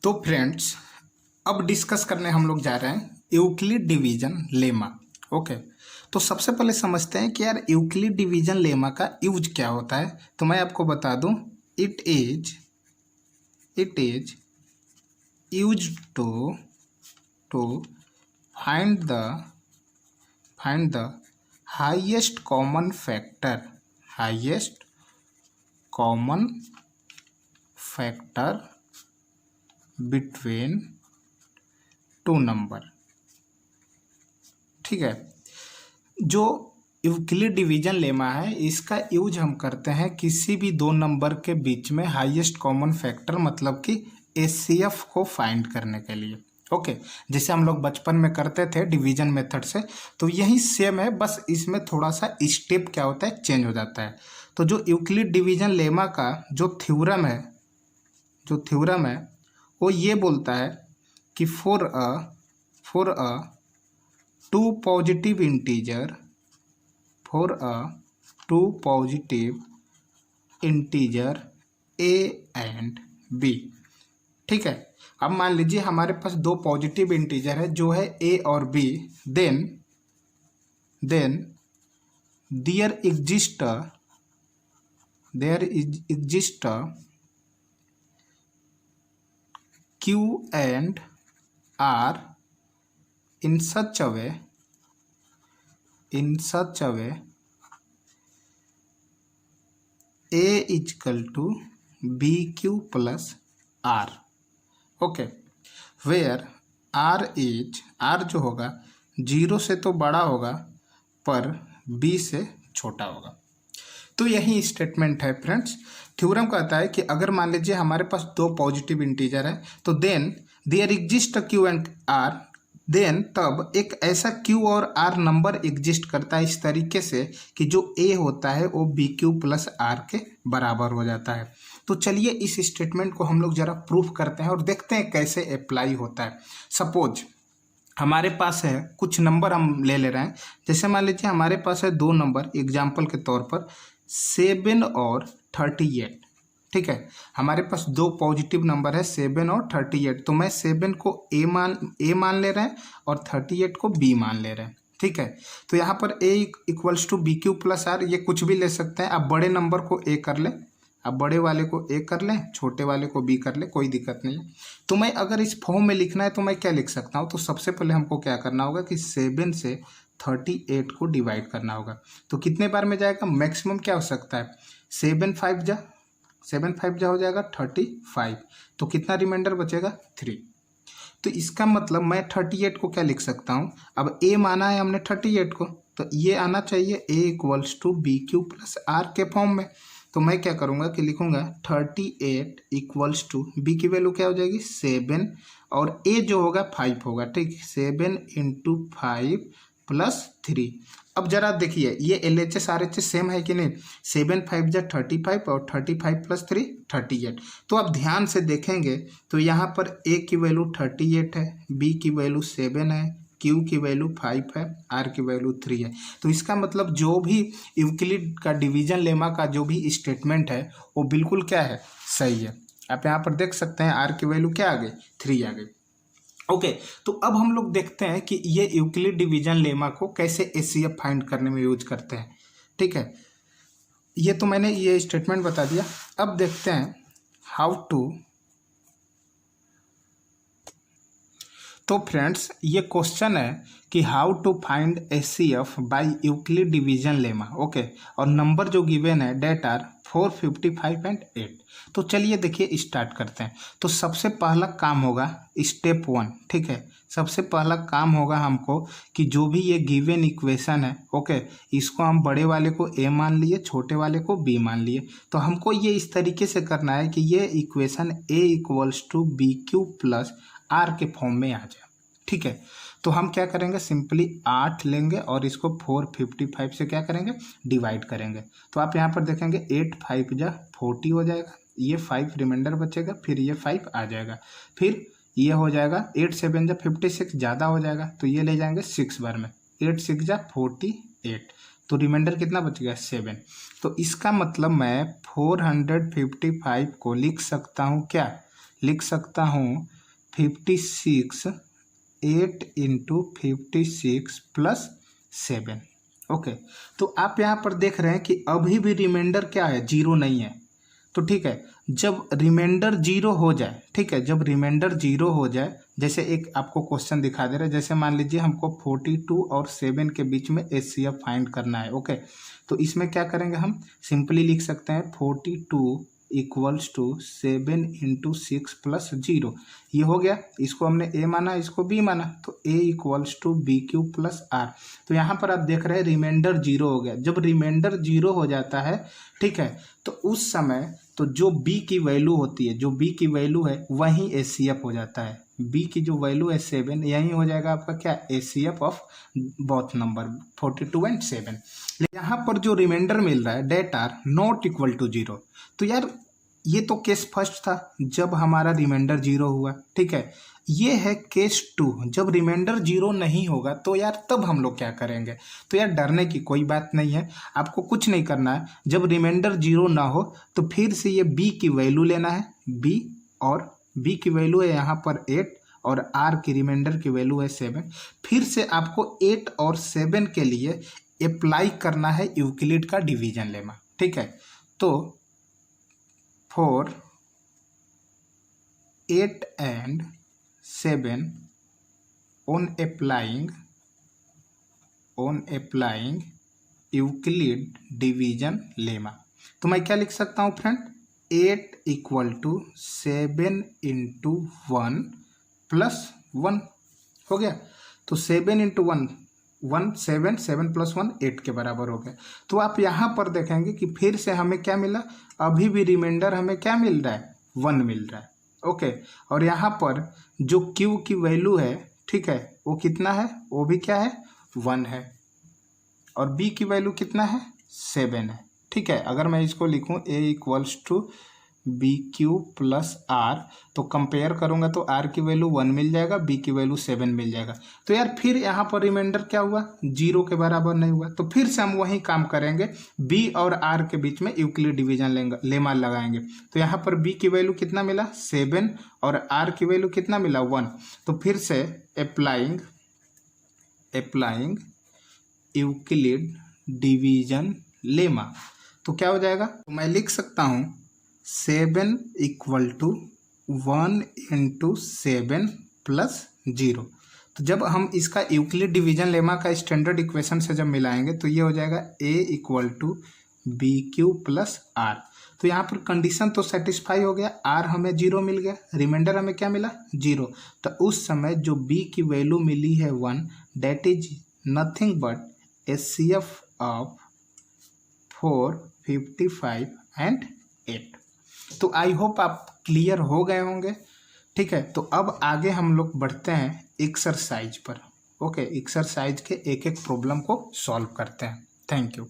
तो फ्रेंड्स, अब डिस्कस करने हम लोग जा रहे हैं यूक्लिड डिवीजन लेमा। ओके, तो सबसे पहले समझते हैं कि यार यूक्लिड डिवीजन लेमा का यूज क्या होता है। तो मैं आपको बता दूं, it is use to find the highest common factor between two number. ठीक है, जो यूक्लिड डिवीजन लेमा है इसका यूज हम करते हैं किसी भी दो नंबर के बीच में हाईएस्ट कॉमन फैक्टर मतलब कि एचसीएफ को फाइंड करने के लिए। ओके, जैसे हम लोग बचपन में करते थे डिवीजन मेथड से, तो यही सेम है, बस इसमें थोड़ा सा स्टेप क्या होता है, चेंज हो जाता है। तो जो यूक्लिड डिवीजन लेमा का जो थ्योरम है वो ये बोलता है कि for a two positive integer A and B. ठीक है, अब मान लीजिए हमारे पास दो पॉजिटिव इंटीजर है जो है ए और B, then there exist Q and R in such a way A is equal to BQ plus R। Okay, where R जो होगा 0 से तो बड़ा होगा पर B से छोटा होगा। तो यही स्टेटमेंट है फ्रेंड्स। थ्योरम कहता है कि अगर मान लीजिए हमारे पास दो पॉजिटिव इंटीजर है तो then there exist Q and R, then तब एक ऐसा Q और R नंबर एग्जिस्ट करता है इस तरीके से कि जो A होता है वो BQ प्लस R के बराबर हो जाता है। तो चलिए इस स्टेटमेंट को हम लोग जरा प्रूफ करते हैं और देखते हैं कैसे अप्लाई होता है। सपोज हमारे पास है कुछ नंबर हम ले रहे हैं, जैसे मान लीजिए हमारे पास है दो नंबर, एग्जाम्पल के तौर पर 7 और 38। ठीक है, हमारे पास दो पॉजिटिव नंबर है 7 और 38, तो मैं 7 को ए मान ले रहे हैं और 38 को बी मान ले रहे हैं। ठीक है, तो यहाँ पर a equals to B Q plus r, ये कुछ भी ले सकते हैं। आप बड़े नंबर को ए कर लें, आप बड़े वाले को ए कर लें, छोटे वाले को बी कर लें, कोई दिक्कत नहीं है। तो मैं अगर इस फॉर्म में लिखना है तो मैं क्या लिख सकता हूँ, तो सबसे पहले हमको क्या करना होगा कि 7 से 38 को डिवाइड करना होगा। तो कितने बार में जाएगा, मैक्सिमम क्या हो सकता है, 7 5 जा हो जाएगा 35, तो कितना रिमाइंडर बचेगा 3। तो इसका मतलब मैं 38 को क्या लिख सकता हूँ, अब ए माना है हमने 38 को, तो ये आना चाहिए a equals to B Q plus are के फॉर्म में। तो मैं क्या करूँगा कि लिखूँगा 38 इक्वल्स टू बी की वैल्यू क्या हो जाएगी 7 और ए जो होगा 5 होगा। ठीक, 7 इंटू 5 प्लस 3। अब जरा देखिए ये LHS RHS सेम है कि नहीं, 7 5 जा 35 और 35 प्लस 3 38। तो अब ध्यान से देखेंगे तो यहाँ पर ए की वैल्यू 38 है, बी की वैल्यू 7 है, क्यू की वैल्यू 5 है, आर की वैल्यू 3 है। तो इसका मतलब जो भी यूक्लिड का डिवीजन लेमा का जो भी स्टेटमेंट है वो बिल्कुल क्या है, सही है। आप यहाँ पर देख सकते हैं आर की वैल्यू क्या आ गई, 3 आ गई। ओके, तो अब हम लोग देखते हैं कि ये यूक्लिड डिवीजन लेमा को कैसे एचसीएफ फाइंड करने में यूज करते हैं। ठीक है, ये तो मैंने ये स्टेटमेंट बता दिया। अब देखते हैं हाउ टू। तो फ्रेंड्स, ये क्वेश्चन है कि how to find HCF by Euclid division lemma. Okay, और नंबर जो गिवन है डेट आर 4 55 एंड 8। तो चलिए देखिए स्टार्ट करते हैं। तो सबसे पहला काम होगा स्टेप 1। ठीक है, सबसे पहला काम होगा हमको कि जो भी ये गिवन इक्वेशन है, ओके, इसको हम बड़े वाले को ए मान लिए, छोटे वाले को बी मान लिए। तो हमको ये इस तरीके से करना है कि ये equation A equals to B Q plus are के फॉर्म में आ जाए। ठीक है, तो हम क्या करेंगे, सिंपली 8 लेंगे और इसको 455 से क्या करेंगे, डिवाइड करेंगे। तो आप यहाँ पर देखेंगे 8 5 जा 40 हो जाएगा, ये 5 रिमाइंडर बचेगा, फिर ये 5 आ जाएगा, फिर ये हो जाएगा 8 7 जा 56, ज़्यादा हो जाएगा तो ये ले जाएंगे 6 बार में, 8 6 जा 48, तो रिमाइंडर कितना बच गया 7। तो इसका मतलब मैं 455 को लिख सकता हूँ क्या, लिख सकता हूँ 56, 8 इंटू 56 प्लस 7। ओके, तो आप यहाँ पर देख रहे हैं कि अभी भी रिमाइंडर क्या है, जीरो नहीं है। तो ठीक है, जब रिमाइंडर जीरो हो जाए, ठीक है, जब रिमाइंडर जीरो हो जाए, जैसे एक आपको क्वेश्चन दिखा दे रहा है, जैसे मान लीजिए हमको 42 और 7 के बीच में HCF फाइंड करना है। ओके, तो इसमें क्या करेंगे, हम सिंपली लिख सकते हैं 42 इक्वल्स टू 7 इंटू 6 प्लस 0। ये हो गया, इसको हमने ए माना, इसको बी माना, तो a equals to B Q plus are. तो यहाँ पर आप देख रहे हैं रिमाइंडर जीरो हो गया। जब रिमाइंडर जीरो हो जाता है, ठीक है, तो उस समय तो जो बी की वैल्यू होती है, जो बी की वैल्यू है वहीं HCF हो जाता है। बी की जो वैल्यू है 7, यही हो जाएगा आपका क्या, HCF of both number 42 and 7। यहाँ पर जो रिमाइंडर मिल रहा है that are not equal to 0। तो यार ये तो केस फर्स्ट था जब हमारा रिमाइंडर जीरो हुआ, ठीक है। ये है केस 2, जब रिमाइंडर जीरो नहीं होगा तो यार तब हम लोग क्या करेंगे। तो यार डरने की कोई बात नहीं है, आपको कुछ नहीं करना है। जब रिमाइंडर जीरो ना हो तो फिर से ये बी की वैल्यू लेना है, बी, और बी की वैल्यू है यहाँ पर 8 और आर की रिमाइंडर की वैल्यू है 7। फिर से आपको 8 और 7 के लिए अप्लाई करना है यूक्लिड का डिवीजन लेमा, ठीक है। तो for 8 and 7 on applying Euclid division lemma, तो मैं क्या लिख सकता हूँ friend, 8 equal to 7 into 1 plus 1 हो गया। तो 7 इंटू 1 1, 7, 7 प्लस 1 8 के बराबर हो गया। तो आप यहाँ पर देखेंगे कि फिर से हमें क्या मिला, अभी भी रिमाइंडर हमें क्या मिल रहा है, 1 मिल रहा है। ओके, और यहाँ पर जो Q की वैल्यू है, ठीक है, वो कितना है, वो भी क्या है, 1 है, और B की वैल्यू कितना है, 7 है, ठीक है। अगर मैं इसको लिखूँ A equals to B Q plus are, तो कंपेयर करूंगा तो आर की वैल्यू 1 मिल जाएगा, बी की वैल्यू 7 मिल जाएगा। तो यार फिर यहाँ पर रिमाइंडर क्या हुआ, जीरो के बराबर नहीं हुआ। तो फिर से हम वही काम करेंगे, बी और आर के बीच में यूक्लिड डिवीजन लेमा लगाएंगे। तो यहाँ पर बी की वैल्यू कितना मिला, 7, और आर की वैल्यू कितना मिला, 1। तो फिर से अप्लाइंग यूक्लिड डिवीजन लेमा, तो क्या हो जाएगा, तो मैं लिख सकता हूँ 7 इक्वल टू 1 इंटू 7 प्लस 0। तो जब हम इसका यूक्लिड डिवीजन लेमा का स्टैंडर्ड इक्वेशन से जब मिलाएंगे तो ये हो जाएगा A equal to B Q plus are. तो यहाँ पर कंडीशन तो सेटिस्फाई हो गया, आर हमें 0 मिल गया, रिमाइंडर हमें क्या मिला, 0। तो उस समय जो B की वैल्यू मिली है 1, that is nothing but HCF of 4, 55 and 8। तो आई होप आप क्लियर हो गए होंगे, ठीक है। तो अब आगे हम लोग बढ़ते हैं एक्सरसाइज पर। ओके, एक्सरसाइज के एक एक प्रॉब्लम को सॉल्व करते हैं। Thank you.